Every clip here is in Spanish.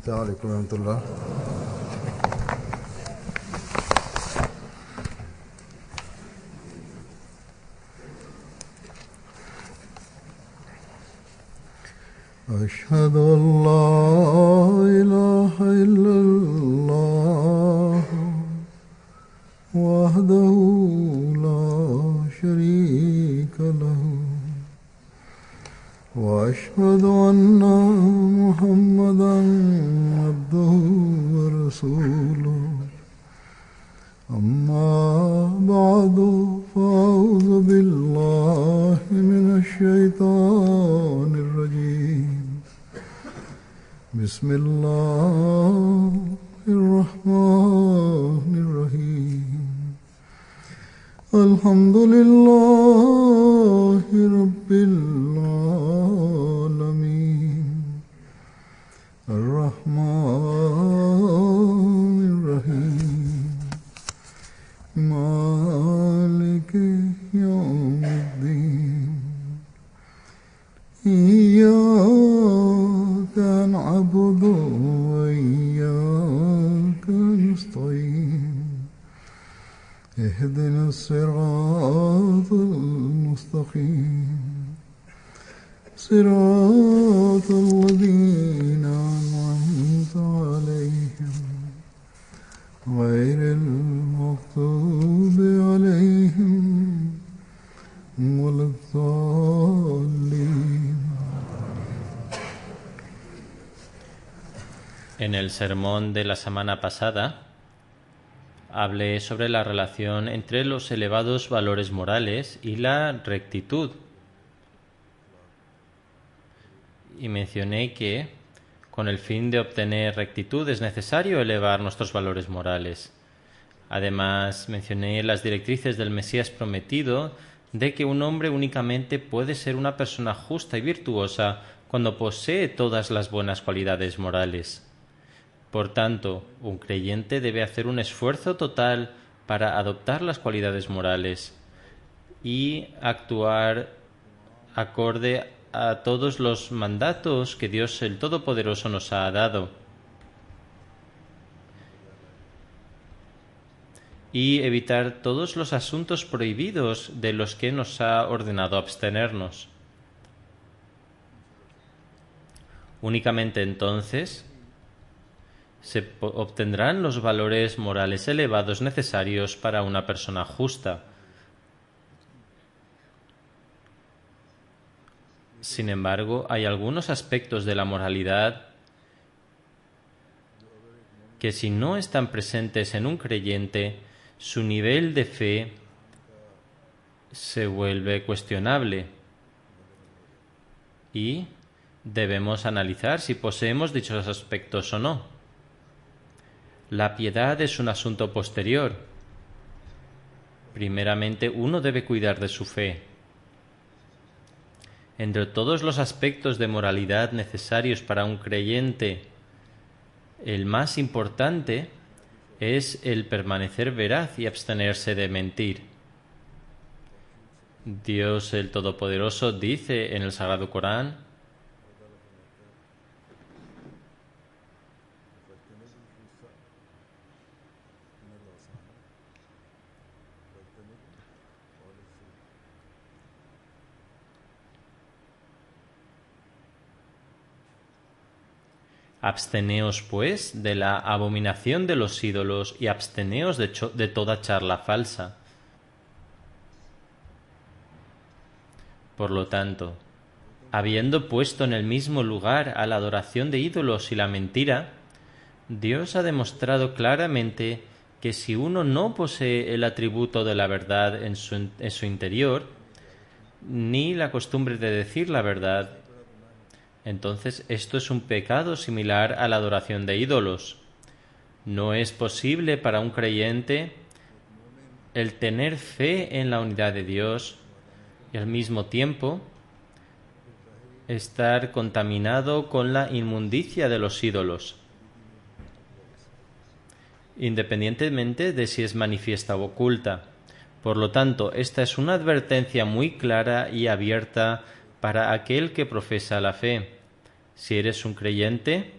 السلام عليكم ورحمة الله. أشهد أن لا إله إلا الله وحده لا شريك له وأشهد أن محمدا عبده ورسوله أما بعد فأعوذ بالله من الشيطان الرجيم بسم الله الرحمن الرحيم الحمد لله رب العالمين الرحمن الرحيم مالك يوم الدين إياك نعبد وإياك نستعين اهدنا الصراط المستقيم صراط الذين أنعمت عليهم غير المغضوب عليهم ولا الضالين. En el sermón de la semana pasada hablé sobre la relación entre los elevados valores morales y la rectitud. Y mencioné que, con el fin de obtener rectitud, es necesario elevar nuestros valores morales. Además, mencioné las directrices del Mesías prometido de que un hombre únicamente puede ser una persona justa y virtuosa cuando posee todas las buenas cualidades morales. Por tanto, un creyente debe hacer un esfuerzo total para adoptar las cualidades morales y actuar acorde a todos los mandatos que Dios el Todopoderoso nos ha dado y evitar todos los asuntos prohibidos de los que nos ha ordenado abstenernos. Únicamente entonces se obtendrán los valores morales elevados necesarios para una persona justa. Sin embargo, hay algunos aspectos de la moralidad que, si no están presentes en un creyente, su nivel de fe se vuelve cuestionable y debemos analizar si poseemos dichos aspectos o no. La piedad es un asunto posterior. Primeramente, uno debe cuidar de su fe. Entre todos los aspectos de moralidad necesarios para un creyente, el más importante es el permanecer veraz y abstenerse de mentir. Dios el Todopoderoso dice en el Sagrado Corán: absteneos, pues, de la abominación de los ídolos y absteneos de toda charla falsa. Por lo tanto, habiendo puesto en el mismo lugar a la adoración de ídolos y la mentira, Dios ha demostrado claramente que si uno no posee el atributo de la verdad en su interior, ni la costumbre de decir la verdad, entonces esto es un pecado similar a la adoración de ídolos. No es posible para un creyente el tener fe en la unidad de Dios y al mismo tiempo estar contaminado con la inmundicia de los ídolos, independientemente de si es manifiesta o oculta. Por lo tanto, esta es una advertencia muy clara y abierta para aquel que profesa la fe. Si eres un creyente,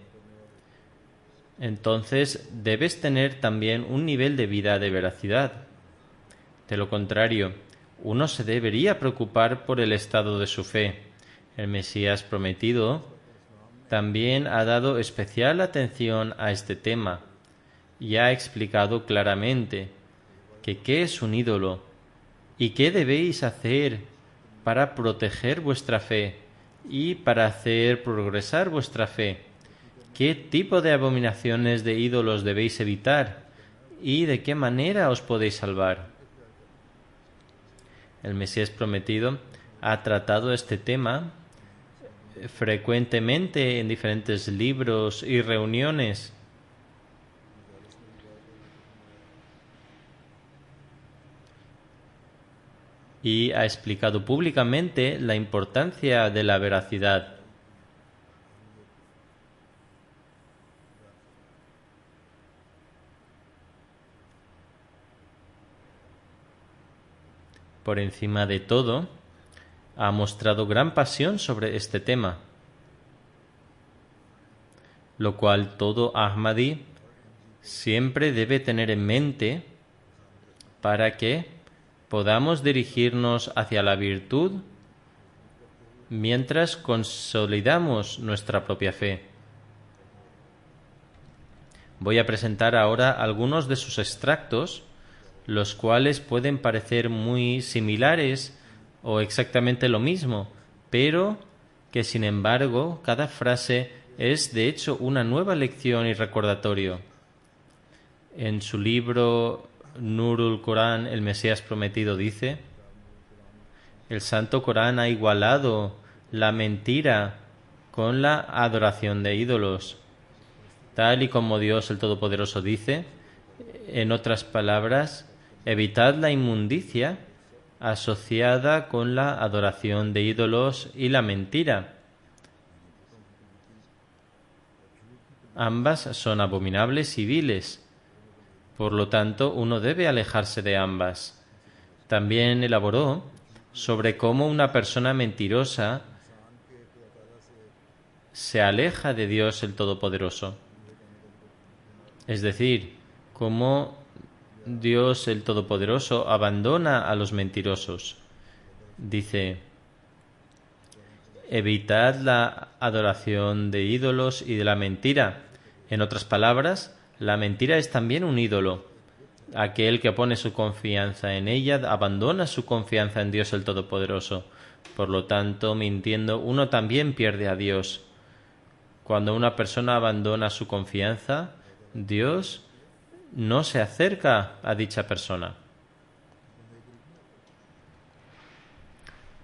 entonces debes tener también un nivel de vida de veracidad. De lo contrario, uno se debería preocupar por el estado de su fe. El Mesías prometido también ha dado especial atención a este tema y ha explicado claramente que qué es un ídolo y qué debéis hacer para proteger vuestra fe y para hacer progresar vuestra fe. ¿Qué tipo de abominaciones de ídolos debéis evitar y de qué manera os podéis salvar? El Mesías prometido ha tratado este tema frecuentemente en diferentes libros y reuniones. Y ha explicado públicamente la importancia de la veracidad. Por encima de todo, ha mostrado gran pasión sobre este tema, lo cual todo Ahmadi siempre debe tener en mente para que podamos dirigirnos hacia la virtud mientras consolidamos nuestra propia fe. Voy a presentar ahora algunos de sus extractos, los cuales pueden parecer muy similares o exactamente lo mismo, pero que sin embargo cada frase es de hecho una nueva lección y recordatorio. En su libro Nurul Corán, el Mesías prometido dice: el Santo Corán ha igualado la mentira con la adoración de ídolos, tal y como Dios el Todopoderoso dice. En otras palabras, evitad la inmundicia asociada con la adoración de ídolos y la mentira. Ambas son abominables y viles. Por lo tanto, uno debe alejarse de ambas. También elaboró sobre cómo una persona mentirosa se aleja de Dios el Todopoderoso. Es decir, cómo Dios el Todopoderoso abandona a los mentirosos. Dice: evitad la adoración de ídolos y de la mentira. En otras palabras, la mentira es también un ídolo. Aquel que pone su confianza en ella abandona su confianza en Dios el Todopoderoso. Por lo tanto, mintiendo, uno también pierde a Dios. Cuando una persona abandona su confianza, Dios no se acerca a dicha persona.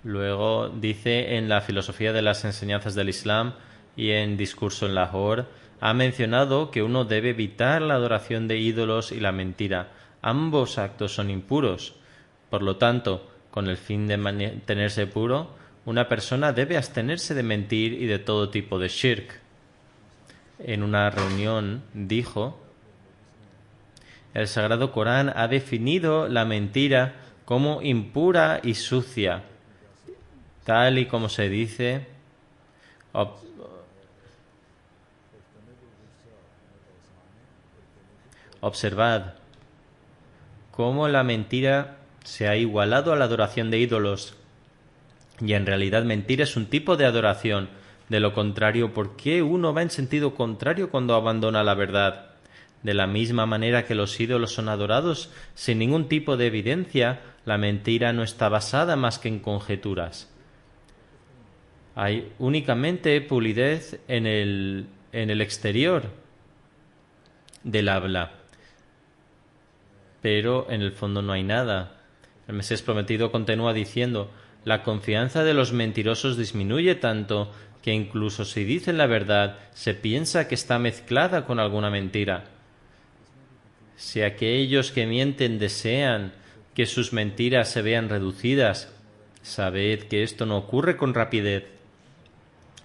Luego dice en la filosofía de las enseñanzas del Islam y en Discurso en Lahore, ha mencionado que uno debe evitar la adoración de ídolos y la mentira. Ambos actos son impuros. Por lo tanto, con el fin de mantenerse puro, una persona debe abstenerse de mentir y de todo tipo de shirk. En una reunión dijo: el Sagrado Corán ha definido la mentira como impura y sucia, tal y como se dice. Observad cómo la mentira se ha igualado a la adoración de ídolos, y en realidad mentir es un tipo de adoración. De lo contrario, ¿por qué uno va en sentido contrario cuando abandona la verdad? De la misma manera que los ídolos son adorados sin ningún tipo de evidencia, la mentira no está basada más que en conjeturas. Hay únicamente pulidez en el exterior del habla, pero en el fondo no hay nada. El Mesías prometido continúa diciendo: la confianza de los mentirosos disminuye tanto que incluso si dicen la verdad, se piensa que está mezclada con alguna mentira. Si aquellos que mienten desean que sus mentiras se vean reducidas, sabed que esto no ocurre con rapidez.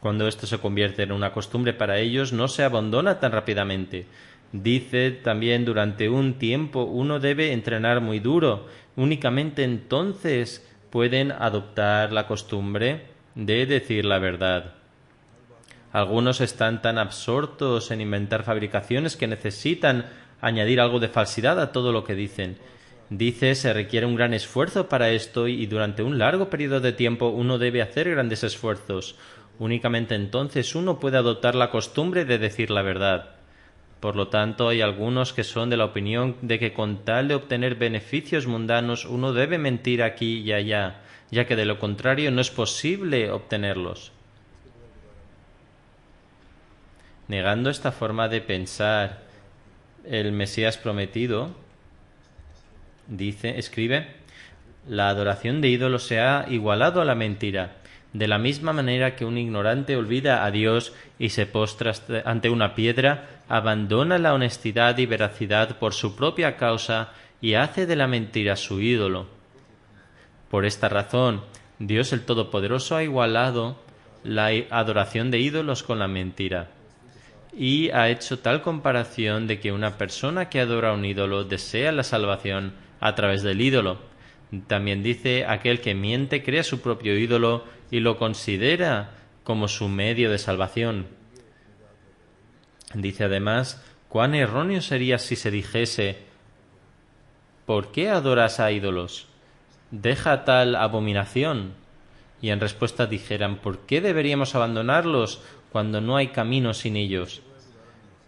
Cuando esto se convierte en una costumbre para ellos, no se abandona tan rápidamente. Dice también: durante un tiempo uno debe entrenar muy duro. Únicamente entonces pueden adoptar la costumbre de decir la verdad. Algunos están tan absortos en inventar fabricaciones que necesitan añadir algo de falsidad a todo lo que dicen. Dice, se requiere un gran esfuerzo para esto y durante un largo periodo de tiempo uno debe hacer grandes esfuerzos. Únicamente entonces uno puede adoptar la costumbre de decir la verdad. Por lo tanto, hay algunos que son de la opinión de que con tal de obtener beneficios mundanos uno debe mentir aquí y allá, ya que de lo contrario no es posible obtenerlos. Negando esta forma de pensar, el Mesías prometido escribe, la adoración de ídolos se ha igualado a la mentira, de la misma manera que un ignorante olvida a Dios y se postra ante una piedra, abandona la honestidad y veracidad por su propia causa y hace de la mentira su ídolo. Por esta razón, Dios el Todopoderoso ha igualado la adoración de ídolos con la mentira y ha hecho tal comparación de que una persona que adora a un ídolo desea la salvación a través del ídolo. También dice, aquel que miente crea su propio ídolo y lo considera como su medio de salvación. Dice además, cuán erróneo sería si se dijese, ¿por qué adoras a ídolos? Deja tal abominación. Y en respuesta dijeran, ¿por qué deberíamos abandonarlos cuando no hay camino sin ellos?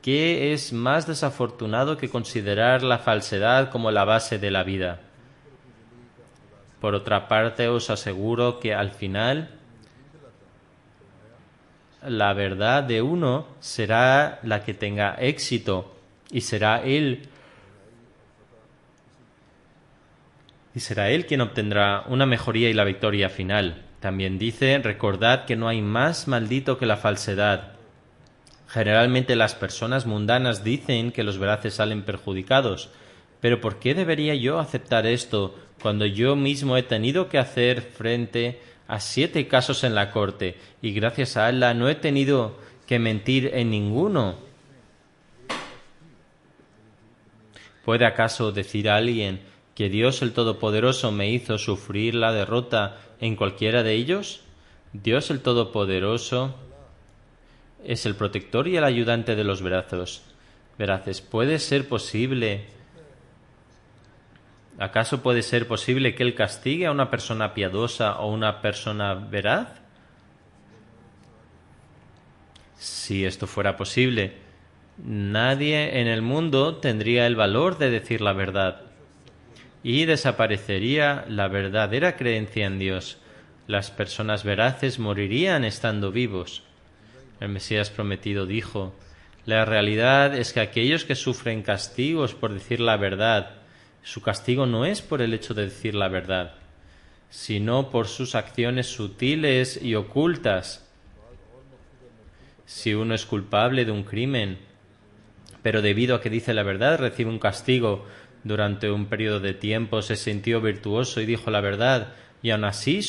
¿Qué es más desafortunado que considerar la falsedad como la base de la vida? Por otra parte, os aseguro que al final la verdad de uno será la que tenga éxito y será él quien obtendrá una mejoría y la victoria final. También dice, recordad que no hay más maldito que la falsedad. Generalmente las personas mundanas dicen que los veraces salen perjudicados. Pero ¿por qué debería yo aceptar esto cuando yo mismo he tenido que hacer frente a 7 casos en la corte y gracias a Allah no he tenido que mentir en ninguno? ¿Puede acaso decir alguien que Dios el Todopoderoso me hizo sufrir la derrota en cualquiera de ellos? Dios el Todopoderoso es el protector y el ayudante de los veraces. ¿Puede ser posible? ¿Acaso puede ser posible que Él castigue a una persona piadosa o una persona veraz? Si esto fuera posible, nadie en el mundo tendría el valor de decir la verdad y desaparecería la verdadera creencia en Dios. Las personas veraces morirían estando vivos. El Mesías prometido dijo, la realidad es que aquellos que sufren castigos por decir la verdad, su castigo no es por el hecho de decir la verdad, sino por sus acciones sutiles y ocultas. Si uno es culpable de un crimen, pero debido a que dice la verdad recibe un castigo, durante un periodo de tiempo se sintió virtuoso y dijo la verdad, y aún así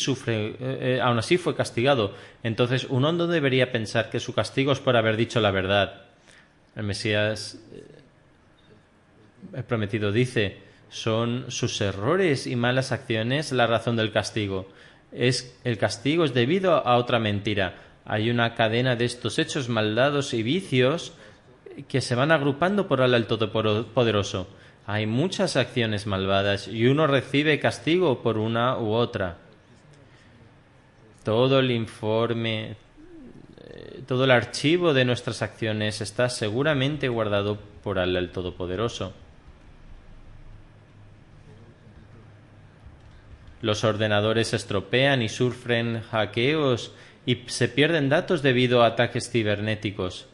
fue castigado, entonces uno no debería pensar que su castigo es por haber dicho la verdad. El Mesías prometido dice, son sus errores y malas acciones la razón del castigo. El castigo es debido a otra mentira. Hay una cadena de estos hechos maldados y vicios que se van agrupando por Allah el Todopoderoso. Hay muchas acciones malvadas y uno recibe castigo por una u otra. Todo el informe, todo el archivo de nuestras acciones está seguramente guardado por Allah el Todopoderoso. Los ordenadores se estropean y sufren hackeos y se pierden datos debido a ataques cibernéticos.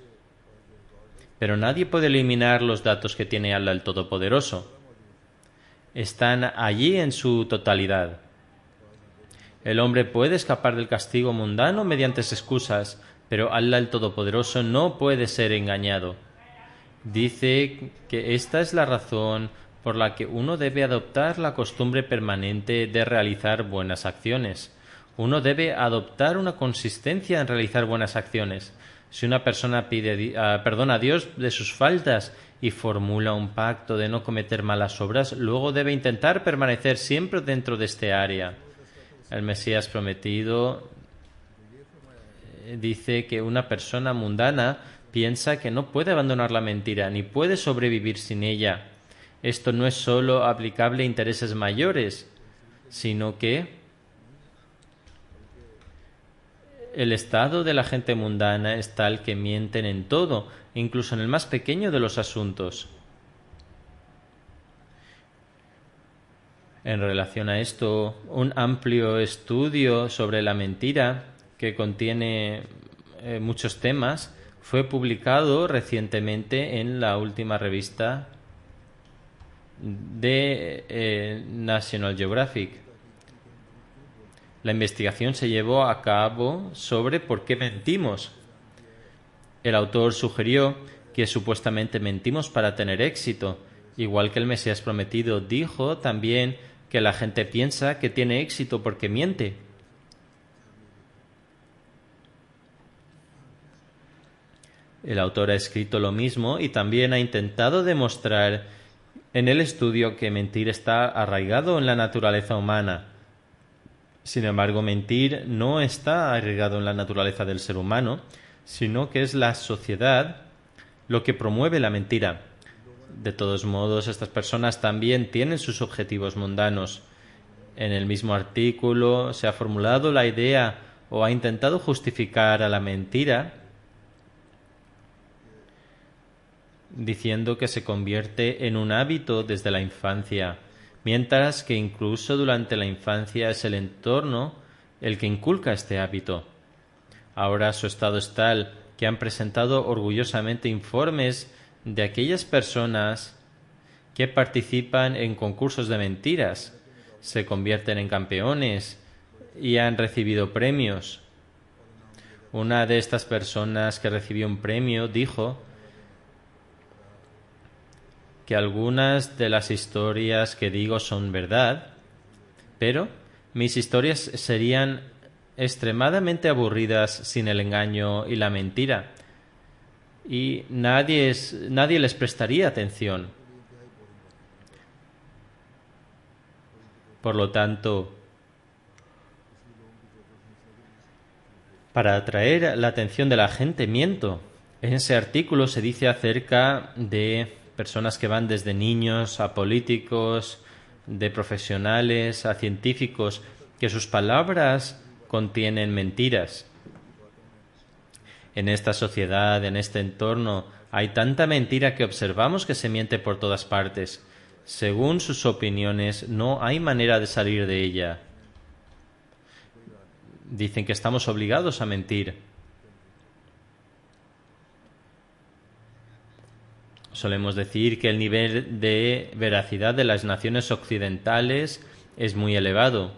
Pero nadie puede eliminar los datos que tiene Allah el Todopoderoso. Están allí en su totalidad. El hombre puede escapar del castigo mundano mediante excusas, pero Allah el Todopoderoso no puede ser engañado. Dice que esta es la razón por la que uno debe adoptar la costumbre permanente de realizar buenas acciones. Uno debe adoptar una consistencia en realizar buenas acciones. Si una persona pide perdón a Dios de sus faltas y formula un pacto de no cometer malas obras, luego debe intentar permanecer siempre dentro de este área. El Mesías prometido dice que una persona mundana piensa que no puede abandonar la mentira ni puede sobrevivir sin ella. Esto no es solo aplicable a intereses mayores, sino que el estado de la gente mundana es tal que mienten en todo, incluso en el más pequeño de los asuntos. En relación a esto, un amplio estudio sobre la mentira, que contiene muchos temas, fue publicado recientemente en la última revista de National Geographic. La investigación se llevó a cabo sobre por qué mentimos. El autor sugirió que supuestamente mentimos para tener éxito, igual que el Mesías prometido dijo también que la gente piensa que tiene éxito porque miente. El autor ha escrito lo mismo y también ha intentado demostrar en el estudio que mentir está arraigado en la naturaleza humana. Sin embargo, mentir no está arraigado en la naturaleza del ser humano, sino que es la sociedad lo que promueve la mentira. De todos modos, estas personas también tienen sus objetivos mundanos. En el mismo artículo se ha formulado la idea o ha intentado justificar a la mentira diciendo que se convierte en un hábito desde la infancia, mientras que incluso durante la infancia es el entorno el que inculca este hábito. Ahora su estado es tal que han presentado orgullosamente informes de aquellas personas que participan en concursos de mentiras, se convierten en campeones y han recibido premios. Una de estas personas que recibió un premio dijo que algunas de las historias que digo son verdad, pero mis historias serían extremadamente aburridas sin el engaño y la mentira, y nadie les prestaría atención. Por lo tanto, para atraer la atención de la gente, miento. En ese artículo se dice acerca de personas que van desde niños a políticos, de profesionales a científicos, que sus palabras contienen mentiras. En esta sociedad, en este entorno, hay tanta mentira que observamos que se miente por todas partes. Según sus opiniones, no hay manera de salir de ella. Dicen que estamos obligados a mentir. Solemos decir que el nivel de veracidad de las naciones occidentales es muy elevado.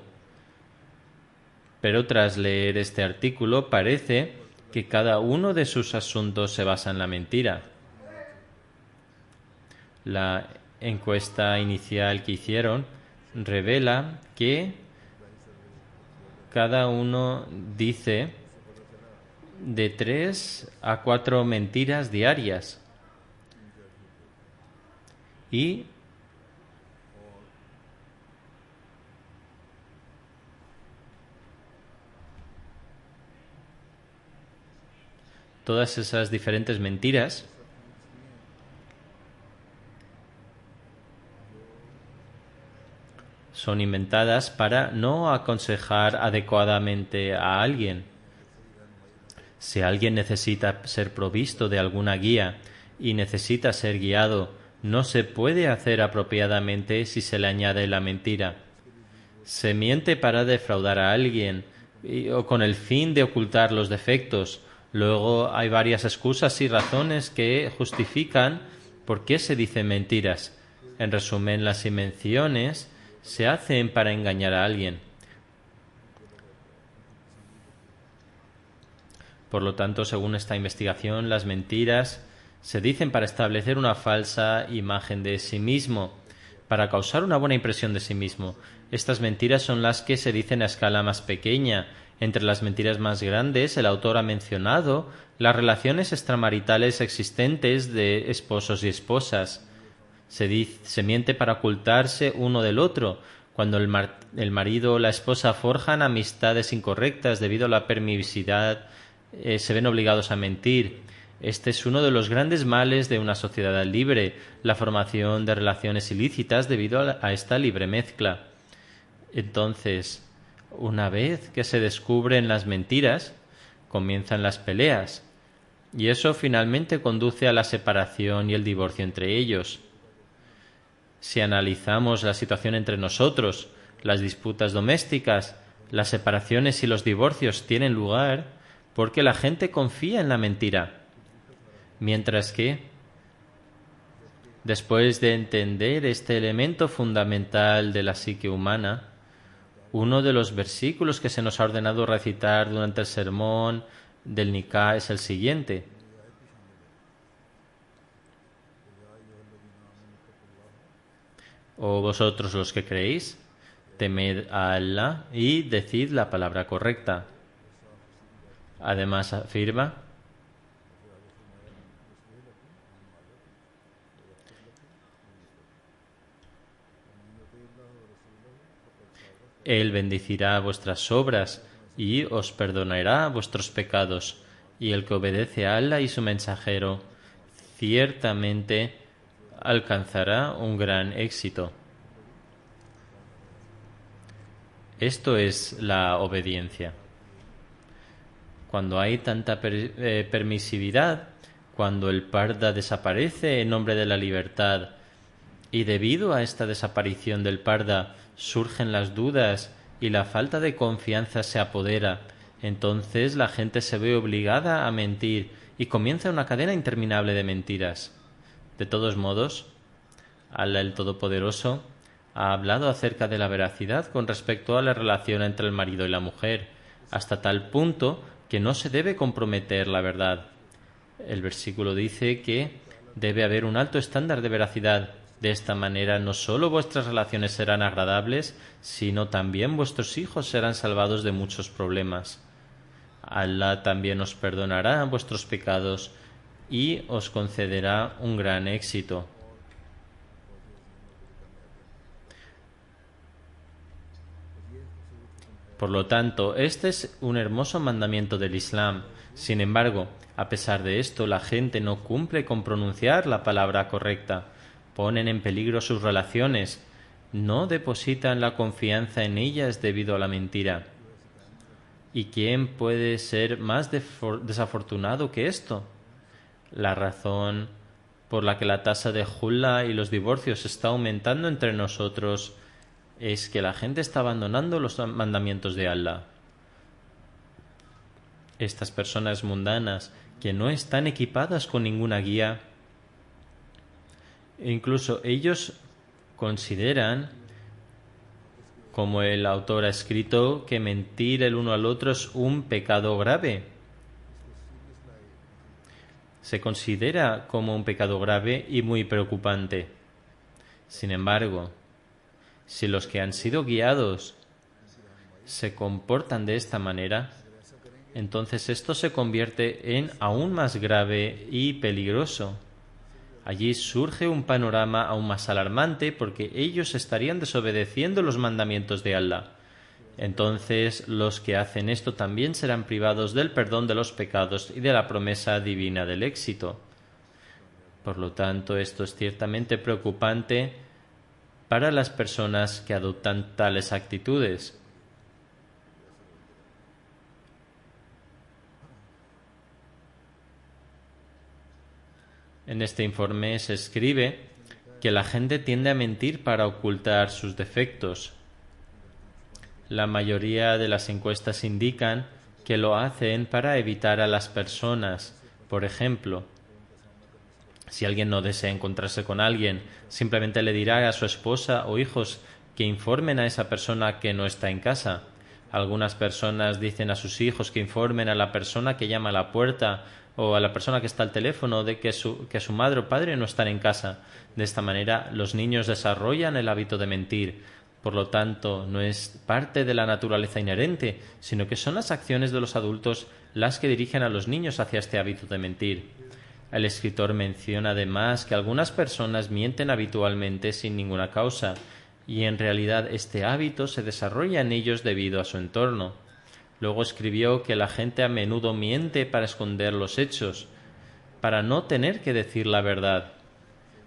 Pero tras leer este artículo parece que cada uno de sus asuntos se basa en la mentira. La encuesta inicial que hicieron revela que cada uno dice de 3 a 4 mentiras diarias. Y todas esas diferentes mentiras son inventadas para no aconsejar adecuadamente a alguien. Si alguien necesita ser provisto de alguna guía y necesita ser guiado, no se puede hacer apropiadamente si se le añade la mentira. Se miente para defraudar a alguien o con el fin de ocultar los defectos. Luego hay varias excusas y razones que justifican por qué se dicen mentiras. En resumen, las invenciones se hacen para engañar a alguien. Por lo tanto, según esta investigación, las mentiras se dicen para establecer una falsa imagen de sí mismo, para causar una buena impresión de sí mismo. Estas mentiras son las que se dicen a escala más pequeña. Entre las mentiras más grandes, el autor ha mencionado las relaciones extramaritales existentes de esposos y esposas. Se miente para ocultarse uno del otro. Cuando el marido o la esposa forjan amistades incorrectas debido a la permisividad se ven obligados a mentir. Este es uno de los grandes males de una sociedad libre, la formación de relaciones ilícitas debido a esta libre mezcla. Entonces, una vez que se descubren las mentiras, comienzan las peleas, y eso finalmente conduce a la separación y el divorcio entre ellos. Si analizamos la situación entre nosotros, las disputas domésticas, las separaciones y los divorcios tienen lugar porque la gente confía en la mentira. Mientras que, después de entender este elemento fundamental de la psique humana, uno de los versículos que se nos ha ordenado recitar durante el sermón del Nikah es el siguiente. O vosotros los que creéis, temed a Allah y decid la palabra correcta. Además afirma: Él bendecirá vuestras obras y os perdonará vuestros pecados, y el que obedece a Allah y su mensajero ciertamente alcanzará un gran éxito. Esto es la obediencia. Cuando hay tanta permisividad, cuando el parda desaparece en nombre de la libertad, y debido a esta desaparición del parda surgen las dudas y la falta de confianza se apodera, entonces la gente se ve obligada a mentir y comienza una cadena interminable de mentiras. De todos modos, Allah el Todopoderoso ha hablado acerca de la veracidad con respecto a la relación entre el marido y la mujer, hasta tal punto que no se debe comprometer la verdad. El versículo dice que debe haber un alto estándar de veracidad. De esta manera no solo vuestras relaciones serán agradables, sino también vuestros hijos serán salvados de muchos problemas. Allah también os perdonará vuestros pecados y os concederá un gran éxito. Por lo tanto, este es un hermoso mandamiento del Islam. Sin embargo, a pesar de esto, la gente no cumple con pronunciar la palabra correcta. Ponen en peligro sus relaciones, no depositan la confianza en ellas debido a la mentira. ¿Y quién puede ser más desafortunado que esto? La razón por la que la tasa de hulla y los divorcios está aumentando entre nosotros es que la gente está abandonando los mandamientos de Allah. Estas personas mundanas que no están equipadas con ninguna guía, e incluso ellos consideran, como el autor ha escrito, que mentir el uno al otro es un pecado grave. Se considera como un pecado grave y muy preocupante. Sin embargo, si los que han sido guiados se comportan de esta manera, entonces esto se convierte en aún más grave y peligroso. Allí surge un panorama aún más alarmante porque ellos estarían desobedeciendo los mandamientos de Allah. Entonces los que hacen esto también serán privados del perdón de los pecados y de la promesa divina del éxito. Por lo tanto, esto es ciertamente preocupante para las personas que adoptan tales actitudes. En este informe se escribe que la gente tiende a mentir para ocultar sus defectos. La mayoría de las encuestas indican que lo hacen para evitar a las personas. Por ejemplo, si alguien no desea encontrarse con alguien, simplemente le dirá a su esposa o hijos que informen a esa persona que no está en casa. Algunas personas dicen a sus hijos que informen a la persona que llama a la puerta o a la persona que está al teléfono de que su madre o padre no están en casa. De esta manera, los niños desarrollan el hábito de mentir. Por lo tanto, no es parte de la naturaleza inherente, sino que son las acciones de los adultos las que dirigen a los niños hacia este hábito de mentir. El escritor menciona además que algunas personas mienten habitualmente sin ninguna causa, y en realidad este hábito se desarrolla en ellos debido a su entorno. Luego escribió que la gente a menudo miente para esconder los hechos, para no tener que decir la verdad.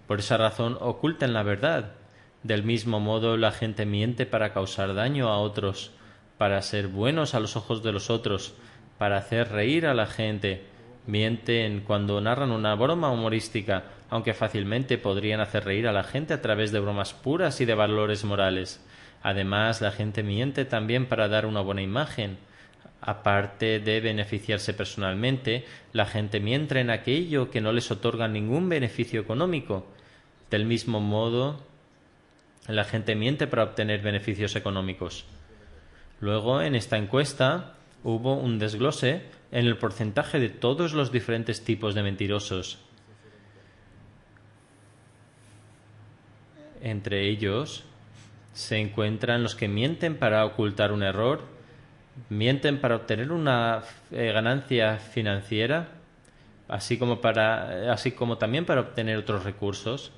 Por esa razón ocultan la verdad. Del mismo modo, la gente miente para causar daño a otros, para ser buenos a los ojos de los otros, para hacer reír a la gente. Mienten cuando narran una broma humorística, aunque fácilmente podrían hacer reír a la gente a través de bromas puras y de valores morales. Además, la gente miente también para dar una buena imagen. Aparte de beneficiarse personalmente, la gente miente en aquello que no les otorga ningún beneficio económico. Del mismo modo, la gente miente para obtener beneficios económicos. Luego, en esta encuesta, hubo un desglose en el porcentaje de todos los diferentes tipos de mentirosos. Entre ellos se encuentran los que mienten para ocultar un error, mienten para obtener una ganancia financiera, así como también para obtener otros recursos,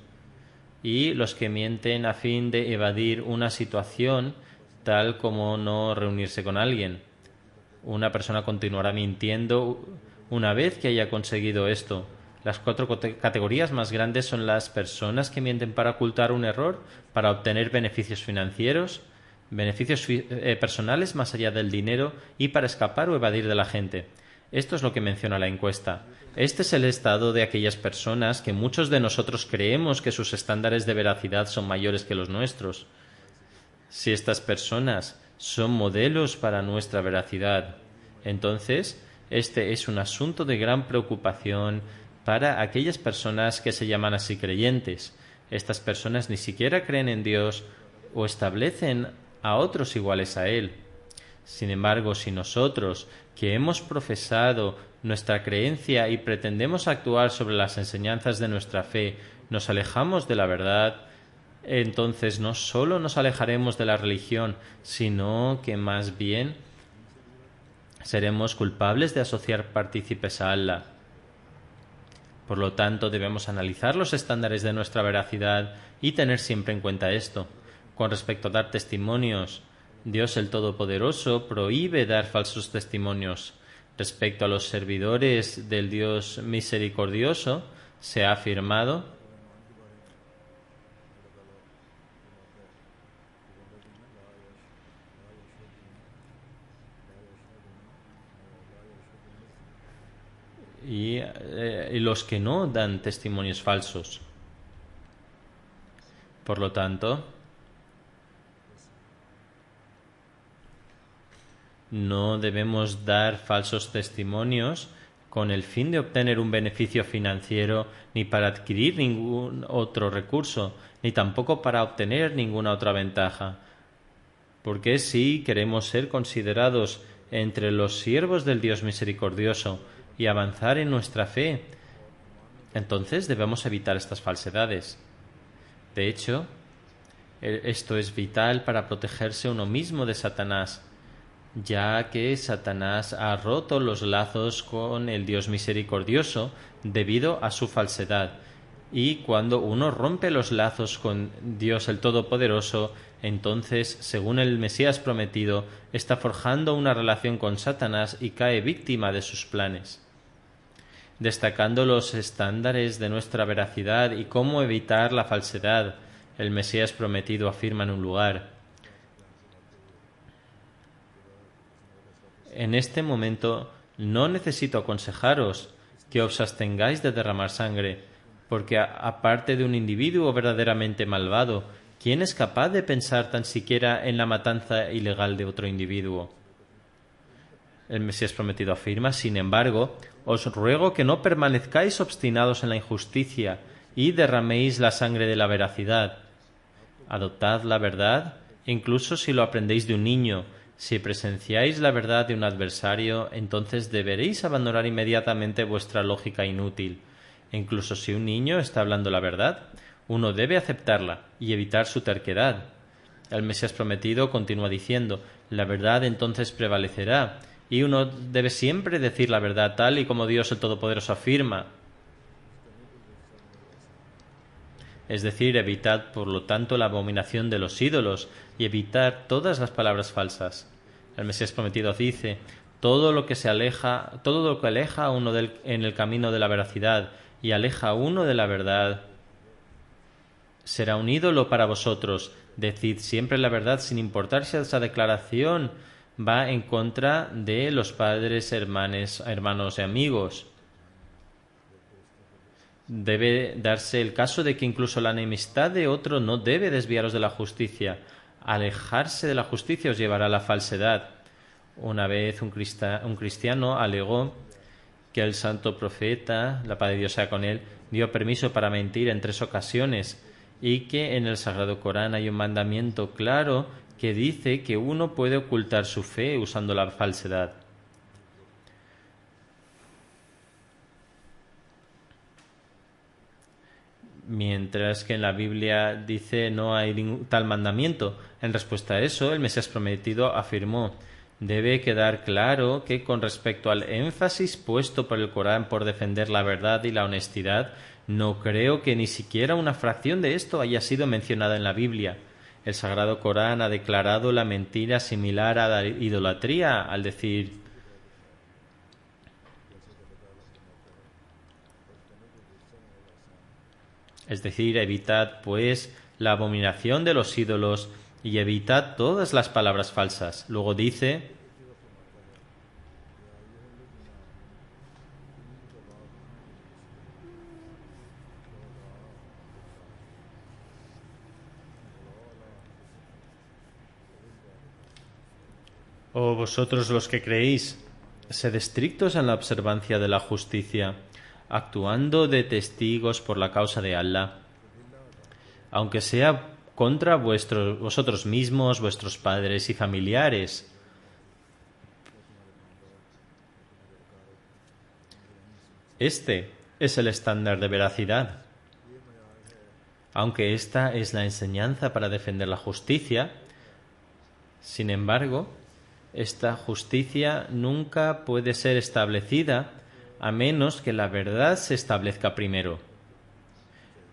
y los que mienten a fin de evadir una situación, tal como no reunirse con alguien. Una persona continuará mintiendo una vez que haya conseguido esto. Las 4 categorías más grandes son las personas que mienten para ocultar un error, para obtener beneficios financieros, beneficios personales más allá del dinero y para escapar o evadir de la gente. Esto es lo que menciona la encuesta. Este es el estado de aquellas personas que muchos de nosotros creemos que sus estándares de veracidad son mayores que los nuestros. Si estas personas son modelos para nuestra veracidad, entonces este es un asunto de gran preocupación para aquellas personas que se llaman así creyentes. Estas personas ni siquiera creen en Dios o establecen a otros iguales a Él. Sin embargo, si nosotros, que hemos profesado nuestra creencia y pretendemos actuar sobre las enseñanzas de nuestra fe, nos alejamos de la verdad, entonces no solo nos alejaremos de la religión, sino que más bien seremos culpables de asociar partícipes a Allah. Por lo tanto, debemos analizar los estándares de nuestra veracidad y tener siempre en cuenta esto. Con respecto a dar testimonios, Dios el Todopoderoso prohíbe dar falsos testimonios. Respecto a los servidores del Dios misericordioso, se ha afirmado: y los que no dan testimonios falsos. Por lo tanto, no debemos dar falsos testimonios con el fin de obtener un beneficio financiero, ni para adquirir ningún otro recurso, ni tampoco para obtener ninguna otra ventaja. Porque si queremos ser considerados entre los siervos del Dios misericordioso y avanzar en nuestra fe, entonces debemos evitar estas falsedades. De hecho, esto es vital para protegerse uno mismo de Satanás, ya que Satanás ha roto los lazos con el Dios misericordioso debido a su falsedad. Y cuando uno rompe los lazos con Dios el Todopoderoso, entonces, según el Mesías prometido, está forjando una relación con Satanás y cae víctima de sus planes. Destacando los estándares de nuestra veracidad y cómo evitar la falsedad, el Mesías prometido afirma en un lugar: en este momento no necesito aconsejaros que os abstengáis de derramar sangre, porque aparte de un individuo verdaderamente malvado, ¿quién es capaz de pensar tan siquiera en la matanza ilegal de otro individuo? El Mesías prometido afirma: sin embargo, os ruego que no permanezcáis obstinados en la injusticia y derraméis la sangre de la veracidad. Adoptad la verdad, incluso si lo aprendéis de un niño. Si presenciáis la verdad de un adversario, entonces deberéis abandonar inmediatamente vuestra lógica inútil. Incluso si un niño está hablando la verdad, uno debe aceptarla y evitar su terquedad. El Mesías prometido continúa diciendo: la verdad entonces prevalecerá, y uno debe siempre decir la verdad tal y como Dios el Todopoderoso afirma. Es decir, evitad por lo tanto la abominación de los ídolos y evitar todas las palabras falsas. El Mesías prometido dice: todo lo que aleja a uno en el camino de la veracidad y aleja a uno de la verdad será un ídolo para vosotros. Decid siempre la verdad sin importar si esa declaración va en contra de los padres, hermanos y amigos. Debe darse el caso de que incluso la enemistad de otro no debe desviaros de la justicia. Alejarse de la justicia os llevará a la falsedad. Una vez un cristiano alegó que el santo profeta, la paz de Dios sea con él, dio permiso para mentir en 3 ocasiones y que en el Sagrado Corán hay un mandamiento claro que dice que uno puede ocultar su fe usando la falsedad. Mientras que en la Biblia dice no hay tal mandamiento. En respuesta a eso, el Mesías prometido afirmó: debe quedar claro que con respecto al énfasis puesto por el Corán por defender la verdad y la honestidad, no creo que ni siquiera una fracción de esto haya sido mencionada en la Biblia. El Sagrado Corán ha declarado la mentira similar a la idolatría al decir: es decir, evitad, pues, la abominación de los ídolos y evitad todas las palabras falsas. Luego dice: oh vosotros los que creéis, sed estrictos en la observancia de la justicia, actuando de testigos por la causa de Allah, aunque sea contra vosotros mismos, vuestros padres y familiares. Este es el estándar de veracidad. Aunque esta es la enseñanza para defender la justicia, sin embargo, esta justicia nunca puede ser establecida a menos que la verdad se establezca primero.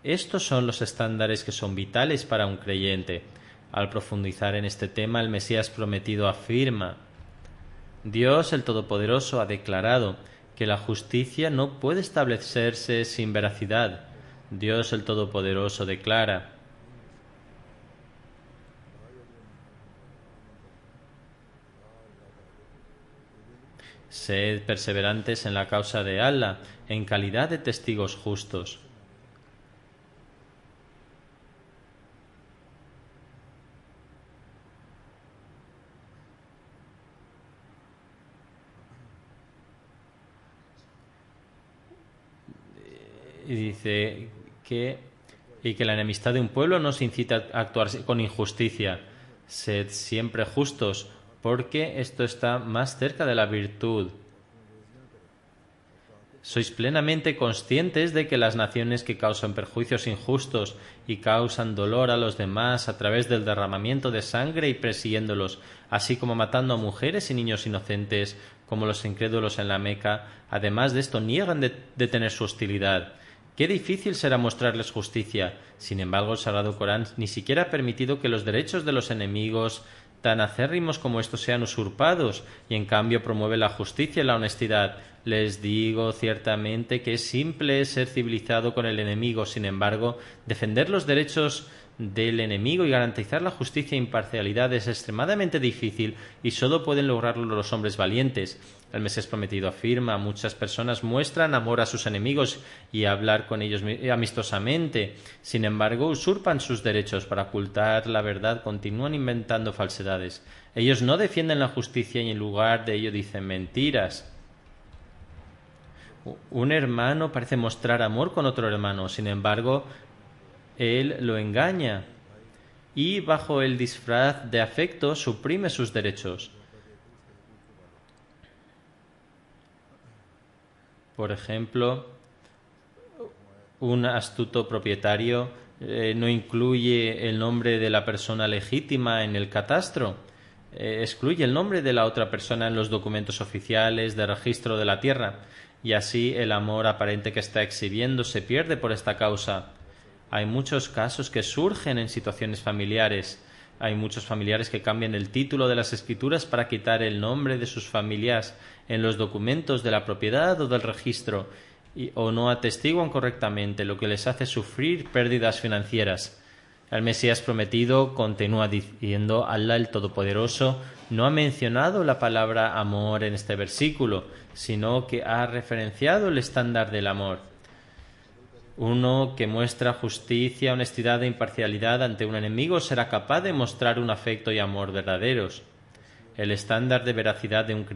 Estos son los estándares que son vitales para un creyente. Al profundizar en este tema, el Mesías prometido afirma: Dios el Todopoderoso ha declarado que la justicia no puede establecerse sin veracidad. Dios el Todopoderoso declara: sed perseverantes en la causa de Allah, en calidad de testigos justos. Y dice que la enemistad de un pueblo no se incita a actuar con injusticia. Sed siempre justos, porque esto está más cerca de la virtud. Sois plenamente conscientes de que las naciones que causan perjuicios injustos y causan dolor a los demás a través del derramamiento de sangre y persiguiéndolos, así como matando a mujeres y niños inocentes, como los incrédulos en la Meca, además de esto niegan de tener su hostilidad. Qué difícil será mostrarles justicia. Sin embargo, el Sagrado Corán ni siquiera ha permitido que los derechos de los enemigos tan acérrimos como estos sean usurpados, y en cambio promueve la justicia y la honestidad. Les digo ciertamente que es simple ser civilizado con el enemigo. Sin embargo, defender los derechos del enemigo y garantizar la justicia e imparcialidad es extremadamente difícil y solo pueden lograrlo los hombres valientes. El Mesías prometido afirma: muchas personas muestran amor a sus enemigos y hablar con ellos amistosamente. Sin embargo, usurpan sus derechos para ocultar la verdad, continúan inventando falsedades. Ellos no defienden la justicia y en lugar de ello dicen mentiras. Un hermano parece mostrar amor con otro hermano, sin embargo, él lo engaña y bajo el disfraz de afecto suprime sus derechos. Por ejemplo, un astuto propietario no incluye el nombre de la persona legítima en el catastro, excluye el nombre de la otra persona en los documentos oficiales de registro de la tierra, y así el amor aparente que está exhibiendo se pierde por esta causa. Hay muchos casos que surgen en situaciones familiares. Hay muchos familiares que cambian el título de las escrituras para quitar el nombre de sus familias en los documentos de la propiedad o del registro o no atestiguan correctamente, lo que les hace sufrir pérdidas financieras. El Mesías prometido continúa diciendo: Allah el Todopoderoso no ha mencionado la palabra amor en este versículo, sino que ha referenciado el estándar del amor. Uno que muestra justicia, honestidad e imparcialidad ante un enemigo será capaz de mostrar un afecto y amor verdaderos. El estándar de veracidad de un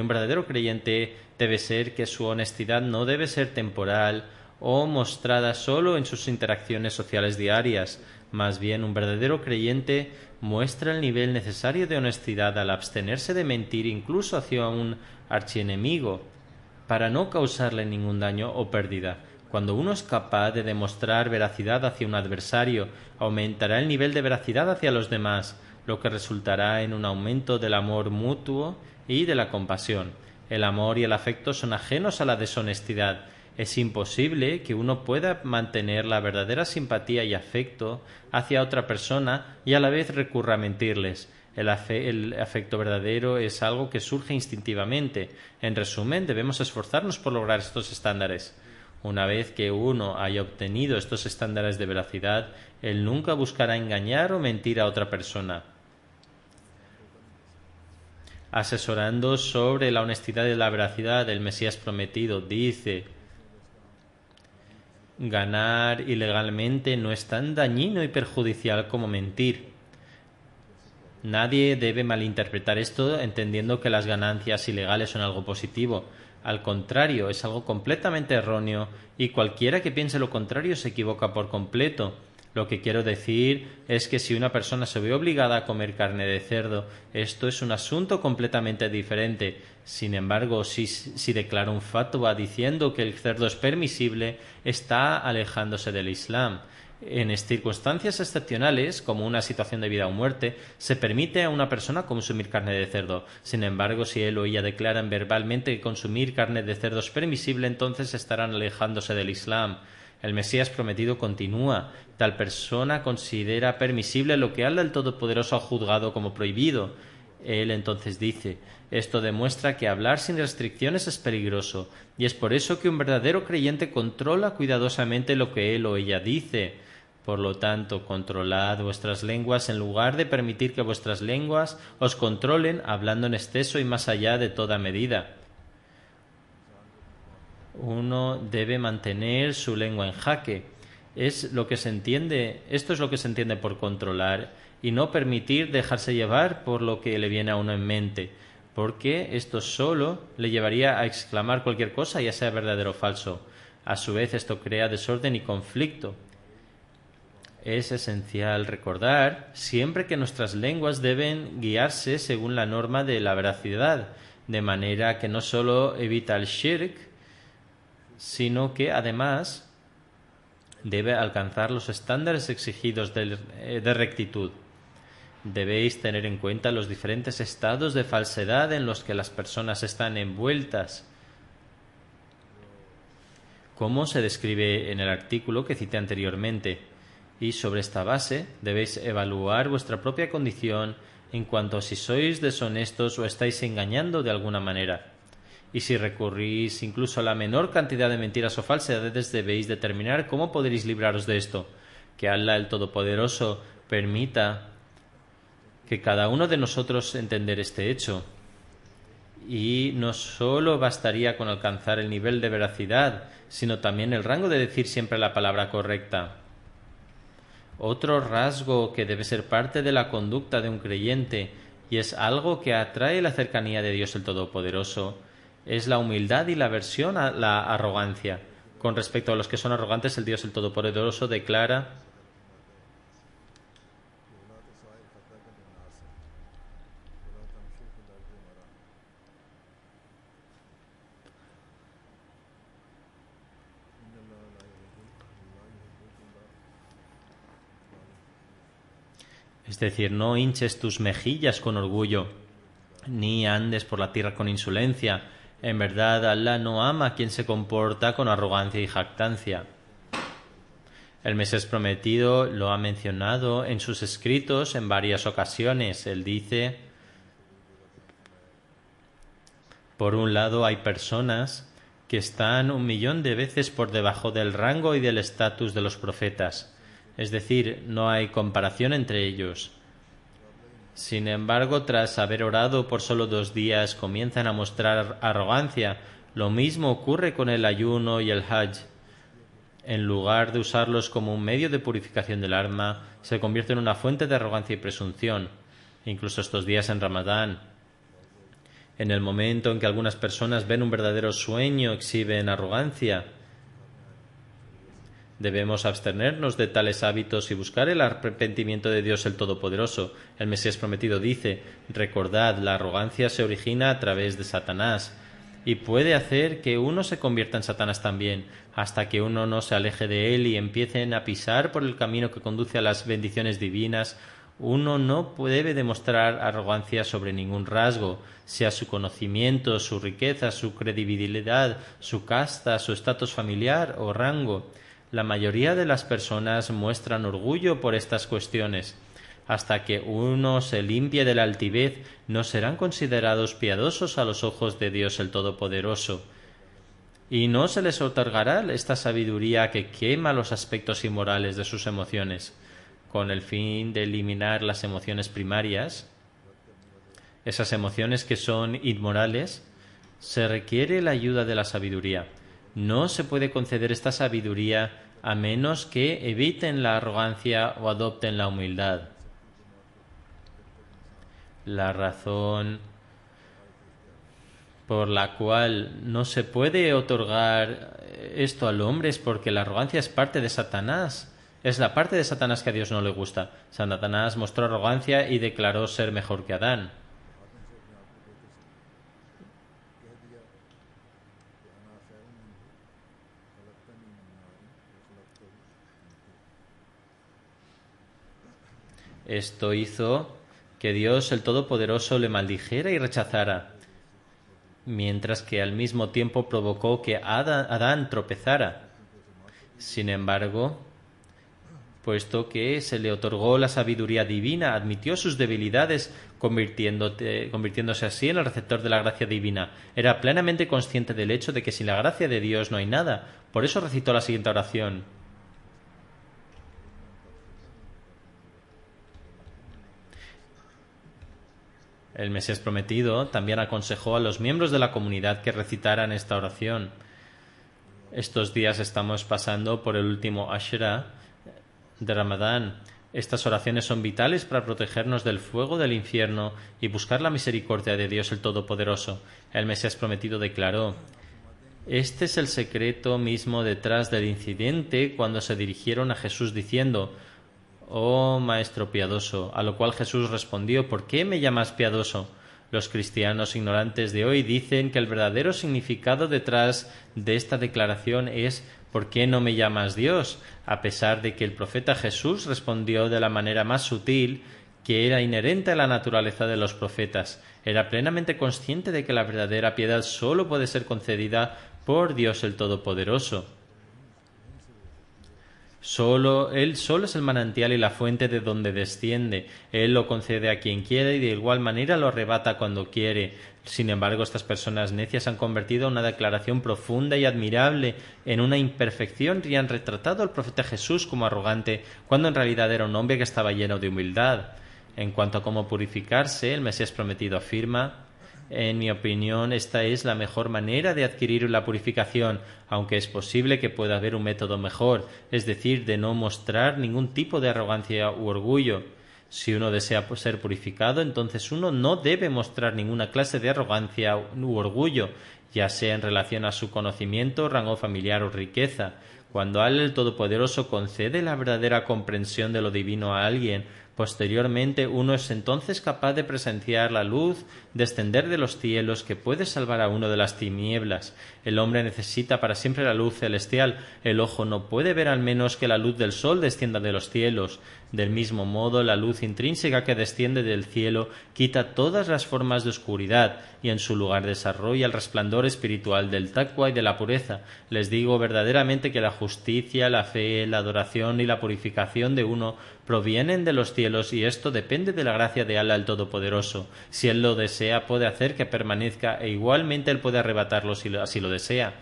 verdadero creyente, debe ser que su honestidad no debe ser temporal o mostrada solo en sus interacciones sociales diarias. Más bien, un verdadero creyente muestra el nivel necesario de honestidad al abstenerse de mentir incluso hacia un archienemigo, para no causarle ningún daño o pérdida. Cuando uno es capaz de demostrar veracidad hacia un adversario, aumentará el nivel de veracidad hacia los demás, lo que resultará en un aumento del amor mutuo y de la compasión. El amor y el afecto son ajenos a la deshonestidad. Es imposible que uno pueda mantener la verdadera simpatía y afecto hacia otra persona y a la vez recurra a mentirles. El afecto verdadero es algo que surge instintivamente. En resumen, debemos esforzarnos por lograr estos estándares. Una vez que uno haya obtenido estos estándares de veracidad, él nunca buscará engañar o mentir a otra persona. Asesorando sobre la honestidad y la veracidad del Mesías prometido, dice: ganar ilegalmente no es tan dañino y perjudicial como mentir. Nadie debe malinterpretar esto entendiendo que las ganancias ilegales son algo positivo. Al contrario, es algo completamente erróneo y cualquiera que piense lo contrario se equivoca por completo. Lo que quiero decir es que si una persona se ve obligada a comer carne de cerdo, esto es un asunto completamente diferente. Sin embargo, si declara un fatwa diciendo que el cerdo es permisible, está alejándose del Islam. En circunstancias excepcionales, como una situación de vida o muerte, se permite a una persona consumir carne de cerdo. Sin embargo, si él o ella declaran verbalmente que consumir carne de cerdo es permisible, entonces estarán alejándose del Islam. El Mesías prometido continúa: tal persona considera permisible lo que Allah el Todopoderoso ha juzgado como prohibido. Él entonces dice: esto demuestra que hablar sin restricciones es peligroso, y es por eso que un verdadero creyente controla cuidadosamente lo que él o ella dice. Por lo tanto, controlad vuestras lenguas en lugar de permitir que vuestras lenguas os controlen hablando en exceso y más allá de toda medida. Uno debe mantener su lengua en jaque. Esto es lo que se entiende por controlar, y no permitir dejarse llevar por lo que le viene a uno en mente, porque esto solo le llevaría a exclamar cualquier cosa, ya sea verdadero o falso. A su vez, esto crea desorden y conflicto. Es esencial recordar siempre que nuestras lenguas deben guiarse según la norma de la veracidad, de manera que no solo evita el shirk, sino que además debe alcanzar los estándares exigidos de rectitud. Debéis tener en cuenta los diferentes estados de falsedad en los que las personas están envueltas, como se describe en el artículo que cité anteriormente. Y sobre esta base debéis evaluar vuestra propia condición en cuanto a si sois deshonestos o estáis engañando de alguna manera. Y si recurrís incluso a la menor cantidad de mentiras o falsedades, debéis determinar cómo podréis libraros de esto. Que Allah el Todopoderoso permita que cada uno de nosotros entender este hecho. Y no solo bastaría con alcanzar el nivel de veracidad, sino también el rango de decir siempre la palabra correcta. Otro rasgo que debe ser parte de la conducta de un creyente, y es algo que atrae la cercanía de Dios el Todopoderoso, es la humildad y la aversión a la arrogancia. Con respecto a los que son arrogantes, el Dios el Todopoderoso declara: es decir, no hinches tus mejillas con orgullo, ni andes por la tierra con insolencia. En verdad, Allah no ama a quien se comporta con arrogancia y jactancia. El Mesías prometido lo ha mencionado en sus escritos en varias ocasiones. Él dice: por un lado, hay personas que están 1.000.000 de veces por debajo del rango y del estatus de los profetas. Es decir, no hay comparación entre ellos. Sin embargo, tras haber orado por solo 2 días, comienzan a mostrar arrogancia. Lo mismo ocurre con el ayuno y el hajj. En lugar de usarlos como un medio de purificación del alma, se convierte en una fuente de arrogancia y presunción. Incluso estos días en Ramadán, en el momento en que algunas personas ven un verdadero sueño, exhiben arrogancia. Debemos abstenernos de tales hábitos y buscar el arrepentimiento de Dios el Todopoderoso. El Mesías prometido dice: recordad, la arrogancia se origina a través de Satanás y puede hacer que uno se convierta en Satanás también, hasta que uno no se aleje de él y empiecen a pisar por el camino que conduce a las bendiciones divinas. Uno no debe demostrar arrogancia sobre ningún rasgo, sea su conocimiento, su riqueza, su credibilidad, su casta, su estatus familiar o rango. La mayoría de las personas muestran orgullo por estas cuestiones. Hasta que uno se limpie de la altivez, no serán considerados piadosos a los ojos de Dios el Todopoderoso. Y no se les otorgará esta sabiduría que quema los aspectos inmorales de sus emociones. Con el fin de eliminar las emociones primarias, esas emociones que son inmorales, se requiere la ayuda de la sabiduría. No se puede conceder esta sabiduría a menos que eviten la arrogancia o adopten la humildad. La razón por la cual no se puede otorgar esto al hombre es porque la arrogancia es parte de Satanás. Es la parte de Satanás que a Dios no le gusta. Satanás mostró arrogancia y declaró ser mejor que Adán. Esto hizo que Dios el Todopoderoso le maldijera y rechazara, mientras que al mismo tiempo provocó que Adán tropezara. Sin embargo, puesto que se le otorgó la sabiduría divina, admitió sus debilidades, convirtiéndose así en el receptor de la gracia divina. Era plenamente consciente del hecho de que sin la gracia de Dios no hay nada. Por eso recitó la siguiente oración: el Mesías prometido también aconsejó a los miembros de la comunidad que recitaran esta oración. Estos días estamos pasando por el último Ashura de Ramadán. Estas oraciones son vitales para protegernos del fuego del infierno y buscar la misericordia de Dios el Todopoderoso. El Mesías prometido declaró: este es el secreto mismo detrás del incidente cuando se dirigieron a Jesús diciendo: oh Maestro piadoso, a lo cual Jesús respondió: ¿por qué me llamas piadoso? Los cristianos ignorantes de hoy dicen que el verdadero significado detrás de esta declaración es: ¿por qué no me llamas Dios? A pesar de que el profeta Jesús respondió de la manera más sutil, que era inherente a la naturaleza de los profetas. Era plenamente consciente de que la verdadera piedad sólo puede ser concedida por Dios el Todopoderoso. Él solo es el manantial y la fuente de donde desciende. Él lo concede a quien quiere y de igual manera lo arrebata cuando quiere. Sin embargo, estas personas necias han convertido una declaración profunda y admirable en una imperfección y han retratado al profeta Jesús como arrogante, cuando en realidad era un hombre que estaba lleno de humildad. En cuanto a cómo purificarse, el Mesías prometido afirma: en mi opinión, esta es la mejor manera de adquirir la purificación, aunque es posible que pueda haber un método mejor, es decir, de no mostrar ningún tipo de arrogancia u orgullo. Si uno desea ser purificado, entonces uno no debe mostrar ninguna clase de arrogancia u orgullo, ya sea en relación a su conocimiento, rango familiar o riqueza. Cuando Él el Todopoderoso concede la verdadera comprensión de lo divino a alguien, Posteriormente, uno es entonces capaz de presenciar la luz descender de los cielos que puede salvar a uno de las tinieblas. El hombre necesita para siempre la luz celestial. El ojo no puede ver al menos que la luz del sol descienda de los cielos. Del mismo modo, la luz intrínseca que desciende del cielo quita todas las formas de oscuridad y en su lugar desarrolla el resplandor espiritual del taqwa y de la pureza. Les digo verdaderamente que la justicia, la fe, la adoración y la purificación de uno provienen de los cielos y esto depende de la gracia de Allah el Todopoderoso. Si Él lo desea, puede hacer que permanezca e igualmente Él puede arrebatarlo si así lo desea.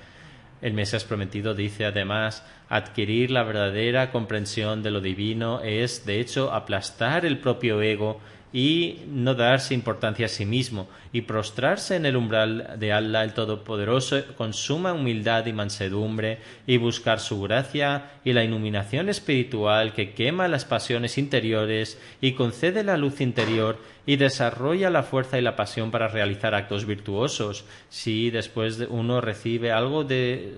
El Mesías prometido dice además: adquirir la verdadera comprensión de lo divino es, de hecho, aplastar el propio ego y no darse importancia a sí mismo, y prostrarse en el umbral de Allah el Todopoderoso con suma humildad y mansedumbre, y buscar su gracia y la iluminación espiritual que quema las pasiones interiores y concede la luz interior y desarrolla la fuerza y la pasión para realizar actos virtuosos. Si después uno recibe algo de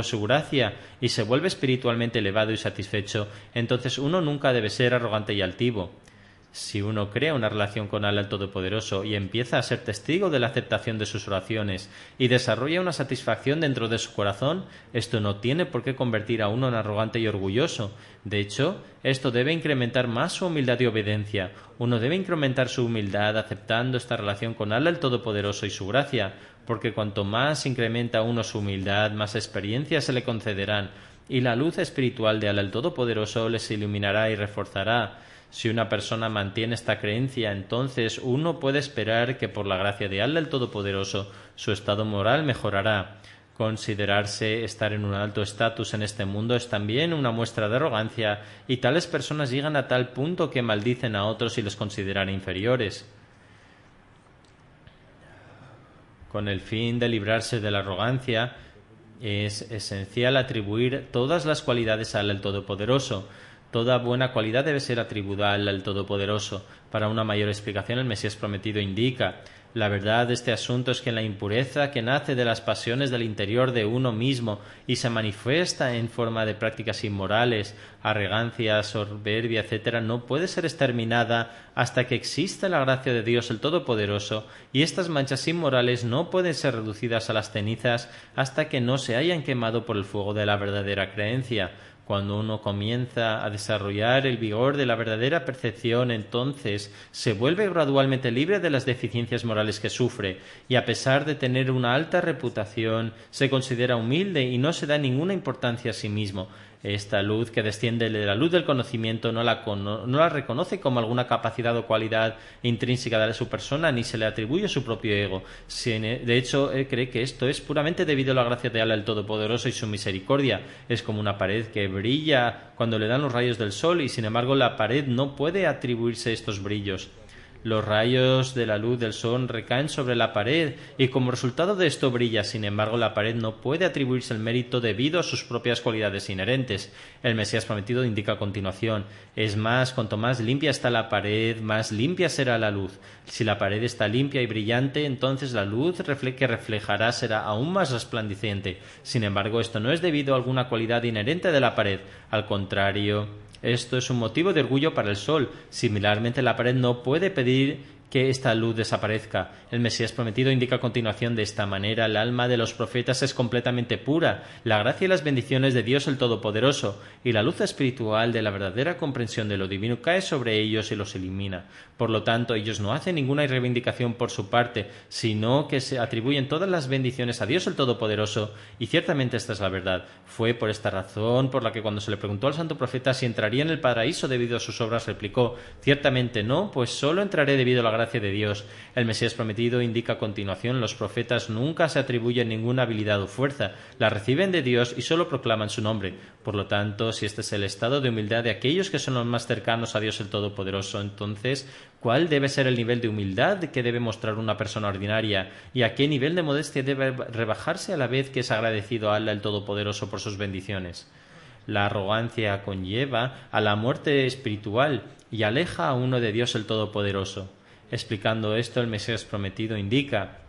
su gracia y se vuelve espiritualmente elevado y satisfecho, entonces uno nunca debe ser arrogante y altivo. Si uno crea una relación con Allah el Todopoderoso y empieza a ser testigo de la aceptación de sus oraciones y desarrolla una satisfacción dentro de su corazón, esto no tiene por qué convertir a uno en arrogante y orgulloso. De hecho, esto debe incrementar más su humildad y obediencia. Uno debe incrementar su humildad aceptando esta relación con Allah el Todopoderoso y su gracia, porque cuanto más incrementa uno su humildad, más experiencias se le concederán, y la luz espiritual de Allah el Todopoderoso les iluminará y reforzará. Si una persona mantiene esta creencia, entonces uno puede esperar que por la gracia de Allah el Todopoderoso su estado moral mejorará. Considerarse estar en un alto estatus en este mundo es también una muestra de arrogancia, y tales personas llegan a tal punto que maldicen a otros y los consideran inferiores. Con el fin de librarse de la arrogancia, es esencial atribuir todas las cualidades a Allah el Todopoderoso. Toda buena cualidad debe ser atribuida a Allah el Todopoderoso. Para una mayor explicación, el Mesías prometido indica: la verdad de este asunto es que la impureza que nace de las pasiones del interior de uno mismo y se manifiesta en forma de prácticas inmorales, arrogancia, soberbia, etc., no puede ser exterminada hasta que exista la gracia de Dios el Todopoderoso, y estas manchas inmorales no pueden ser reducidas a las cenizas hasta que no se hayan quemado por el fuego de la verdadera creencia. Cuando uno comienza a desarrollar el vigor de la verdadera percepción, entonces se vuelve gradualmente libre de las deficiencias morales que sufre, y a pesar de tener una alta reputación, se considera humilde y no se da ninguna importancia a sí mismo. Esta luz que desciende de la luz del conocimiento no la reconoce como alguna capacidad o cualidad intrínseca de su persona, ni se le atribuye su propio ego. De hecho, él cree que esto es puramente debido a la gracia de Allah el Todopoderoso y su misericordia. Es como una pared que brilla cuando le dan los rayos del sol, y sin embargo la pared no puede atribuirse estos brillos. Los rayos de la luz del sol recaen sobre la pared y como resultado de esto brilla. Sin embargo, la pared no puede atribuirse el mérito debido a sus propias cualidades inherentes. El Mesías prometido indica a continuación: es más, cuanto más limpia está la pared, más limpia será la luz. Si la pared está limpia y brillante, entonces la luz que reflejará será aún más resplandeciente. Sin embargo, esto no es debido a alguna cualidad inherente de la pared. Al contrario, esto es un motivo de orgullo para el sol. Similarmente, la pared no puede pedir que esta luz desaparezca. El Mesías prometido indica a continuación: de esta manera el alma de los profetas es completamente pura, la gracia y las bendiciones de Dios el Todopoderoso, y la luz espiritual de la verdadera comprensión de lo divino cae sobre ellos y los elimina. Por lo tanto, ellos no hacen ninguna reivindicación por su parte, sino que se atribuyen todas las bendiciones a Dios el Todopoderoso, y ciertamente esta es la verdad. Fue por esta razón por la que cuando se le preguntó al santo profeta si entraría en el paraíso debido a sus obras, replicó: ciertamente no, pues solo entraré debido a la gracia de Dios. El Mesías prometido indica a continuación: los profetas nunca se atribuyen ninguna habilidad o fuerza, la reciben de Dios y solo proclaman su nombre. Por lo tanto, si este es el estado de humildad de aquellos que son los más cercanos a Dios el Todopoderoso, entonces, ¿cuál debe ser el nivel de humildad que debe mostrar una persona ordinaria? ¿Y a qué nivel de modestia debe rebajarse a la vez que es agradecido a Allah el Todopoderoso por sus bendiciones? La arrogancia conlleva a la muerte espiritual y aleja a uno de Dios el Todopoderoso. Explicando esto, el Mesías prometido indica: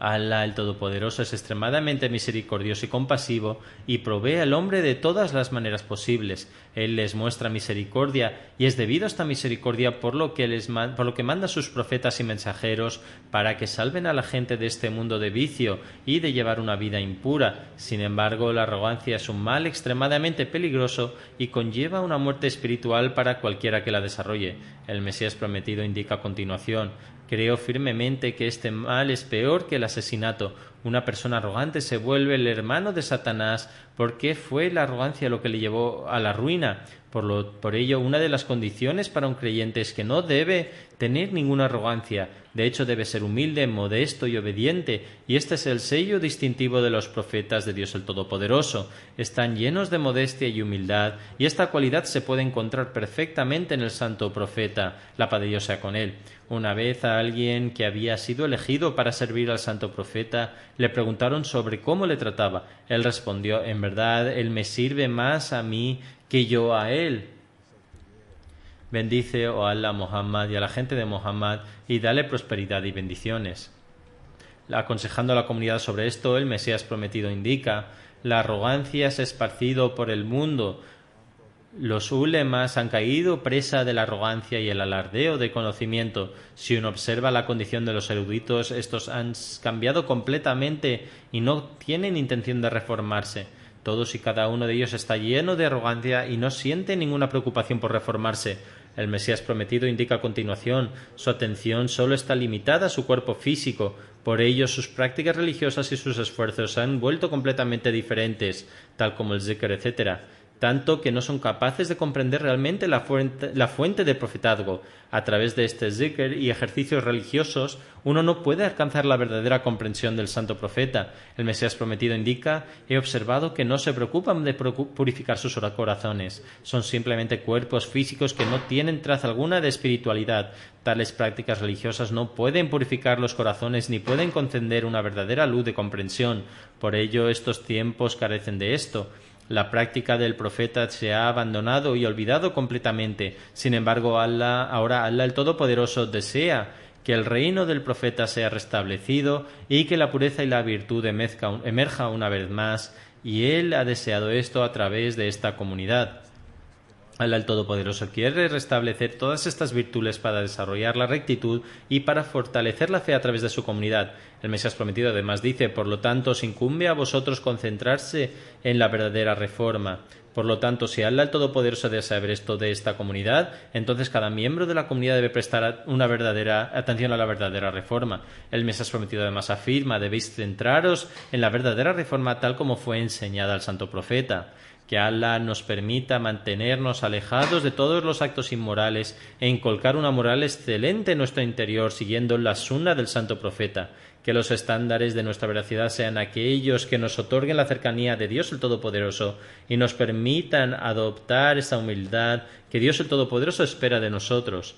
Alá el Todopoderoso es extremadamente misericordioso y compasivo y provee al hombre de todas las maneras posibles. Él les muestra misericordia y es debido a esta misericordia por lo que manda a sus profetas y mensajeros para que salven a la gente de este mundo de vicio y de llevar una vida impura. Sin embargo, la arrogancia es un mal extremadamente peligroso y conlleva una muerte espiritual para cualquiera que la desarrolle. El Mesías prometido indica a continuación: creo firmemente que este mal es peor que el asesinato. Una persona arrogante se vuelve el hermano de Satanás porque fue la arrogancia lo que le llevó a la ruina. Por ello, una de las condiciones para un creyente es que no debe tener ninguna arrogancia. De hecho, debe ser humilde, modesto y obediente, y este es el sello distintivo de los profetas de Dios el Todopoderoso. Están llenos de modestia y humildad, y esta cualidad se puede encontrar perfectamente en el santo profeta, la paz de Dios sea con él. Una vez a alguien que había sido elegido para servir al santo profeta le preguntaron sobre cómo le trataba. Él respondió: en verdad, él me sirve más a mí que yo a él. Bendice, oh Allah, a Muhammad y a la gente de Muhammad y dale prosperidad y bendiciones. Aconsejando a la comunidad sobre esto, el Mesías prometido indica: la arrogancia se ha esparcido por el mundo. Los ulemas han caído presa de la arrogancia y el alardeo de conocimiento. Si uno observa la condición de los eruditos, estos han cambiado completamente y no tienen intención de reformarse. Todos y cada uno de ellos está lleno de arrogancia y no siente ninguna preocupación por reformarse. El Mesías prometido indica a continuación: su atención solo está limitada a su cuerpo físico. Por ello, sus prácticas religiosas y sus esfuerzos se han vuelto completamente diferentes, tal como el zikr, etc., tanto que no son capaces de comprender realmente la fuente del profetazgo. A través de este zikr y ejercicios religiosos, uno no puede alcanzar la verdadera comprensión del santo profeta. El Mesías prometido indica: he observado que no se preocupan de purificar sus corazones. Son simplemente cuerpos físicos que no tienen traza alguna de espiritualidad. Tales prácticas religiosas no pueden purificar los corazones ni pueden conceder una verdadera luz de comprensión. Por ello, estos tiempos carecen de esto. La práctica del profeta se ha abandonado y olvidado completamente. Sin embargo, ahora Allah el Todopoderoso desea que el reino del profeta sea restablecido y que la pureza y la virtud emerja una vez más, y Él ha deseado esto a través de esta comunidad. Allah el Todopoderoso quiere restablecer todas estas virtudes para desarrollar la rectitud y para fortalecer la fe a través de su comunidad. El Mesías prometido además dice: por lo tanto, os incumbe a vosotros concentrarse en la verdadera reforma. Por lo tanto, si Allah el Todopoderoso desea saber esto de esta comunidad, entonces cada miembro de la comunidad debe prestar una verdadera atención a la verdadera reforma. El Mesías prometido además afirma: debéis centraros en la verdadera reforma tal como fue enseñada al santo profeta. Que Allah nos permita mantenernos alejados de todos los actos inmorales e inculcar una moral excelente en nuestro interior siguiendo la sunna del santo profeta. Que los estándares de nuestra veracidad sean aquellos que nos otorguen la cercanía de Dios el Todopoderoso y nos permitan adoptar esa humildad que Dios el Todopoderoso espera de nosotros.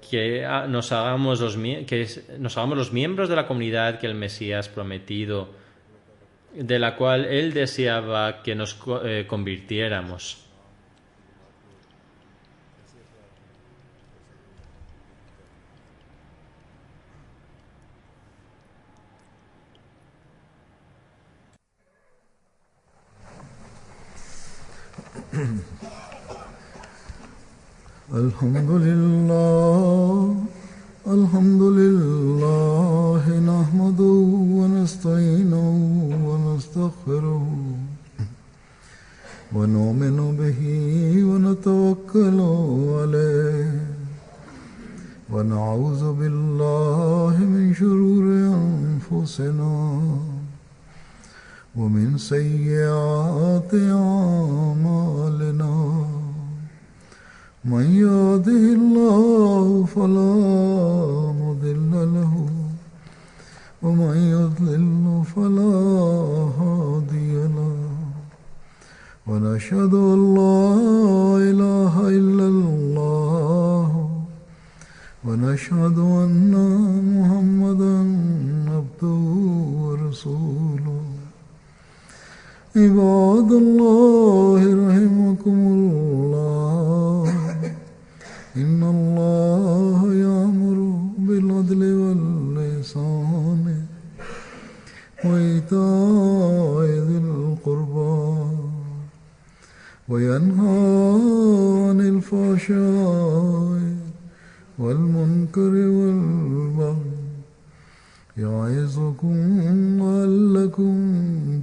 Que nos hagamos los miembros de la comunidad que el Mesías prometido, de la cual él deseaba que nos convirtiéramos. Alhamdulillah, nahmaduhu wa nasta'inuhu wa nastaghfiruhu wa nu'minu bihi wa natawakkalu alayhi wa na'udhu billahi min shururi anfusina wa min sayyiati a'malina. من يهده الله فلا مضل له ومن يضلل فلا هادي له ونشهد أن لا إله إلا الله ونشهد أن محمدا عبده ورسوله. عباد الله رحمكم الله، إن الله يأمر بالعدل والإحسان وإيتاء ذي القربى وينهى عن الفحشاء والمنكر والبغي يعظكم لعلكم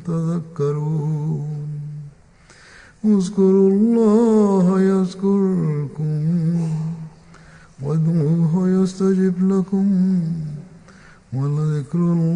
تذكرون اذكروا الله يذكركم وادعوه يستجب لكم ولذكر الله